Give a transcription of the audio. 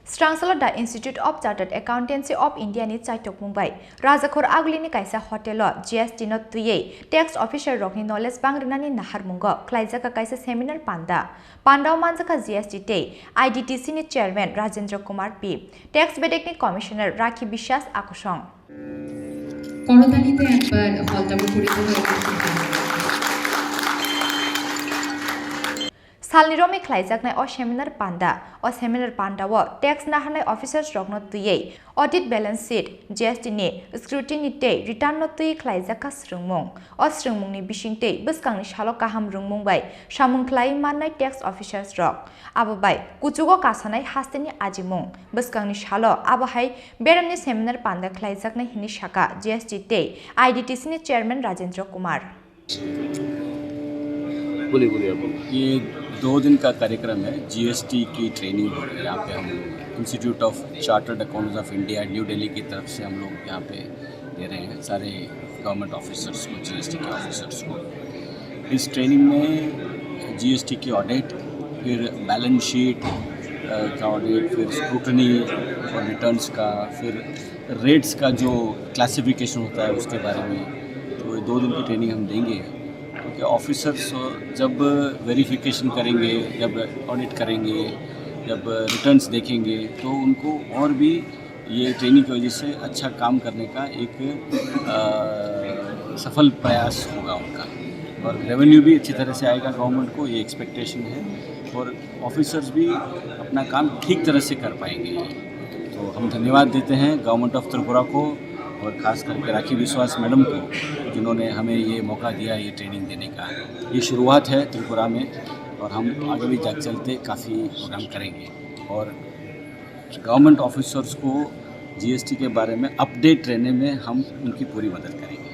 Strangsala da Institute of Chartered Accountancy of India ni chaitok Mumbai. Rajakhor agli ni kaisa hotel GST not tuye tax officer rokni knowledge bangrina ni nahar mungo klaijaka kaisa seminar panda. Pandao manjaka GST te IDTC ni chairman Rajendra Kumar P. Tax bedek ni commissioner Rakhi Bishas Akusong. করতালিতে একবার হলটা মুখরিত হয়ে Salniromi Klaijaknai or seminar panda or seminar panda war tax nahanai officers rok not tuye audit balance sheet GST ni scrutiny te return not tuye Klaijaka srungmung or srungmung ni bishingte buskang ni shalo kaham rungmung bai shamung klai manai tax officers rok ababai kuchugo kasanai hasteni ajimung buskang ni shalo abahai berani seminar panda Klaijaknai hini shaka GST te IDTC ni chairman Rajendra Kumar. बोलिए ये 2 दिन का कार्यक्रम है। GST की training हो रही है। यहाँ पे हम institute of chartered accountants of India new Delhi की तरफ से हम लोग यहाँ पे दे रहे हैं सारे गवर्नमेंट ऑफिसर्स को, जीएसटी के ऑफिसर्स को। इस ट्रेनिंग में जीएसटी की ऑडिट, फिर बैलेंस शीट का ऑडिट, फिर स्क्रूटनी और रिटर्न्स का, फिर रेट्स का जो क्लासिफिकेशन होता है उसके बारे में। तो 2 दिन की ट्रेनिंग हम देंगे क्योंकि ऑफिसर्स जब वेरिफिकेशन करेंगे, जब ऑडिट करेंगे, जब रिटर्न्स देखेंगे तो उनको और भी ये ट्रेनिंग की वजह से अच्छा काम करने का एक सफल प्रयास होगा उनका, और रेवेन्यू भी अच्छी तरह से आएगा गवर्नमेंट को, ये एक्सपेक्टेशन है, और ऑफिसर्स भी अपना काम ठीक तरह से कर पाएंगे। तो हम धन्यवाद देते हैं गवर्नमेंट ऑफ त्रिपुरा को और ख़ास करके राखी विश्वास मैडम को, जिन्होंने हमें ये मौका दिया ये ट्रेनिंग देने का। ये शुरुआत है त्रिपुरा में और हम आगे भी चलते काफ़ी प्रोग्राम करेंगे और गवर्नमेंट ऑफिसर्स को जीएसटी के बारे में अपडेट रहने में हम उनकी पूरी मदद करेंगे।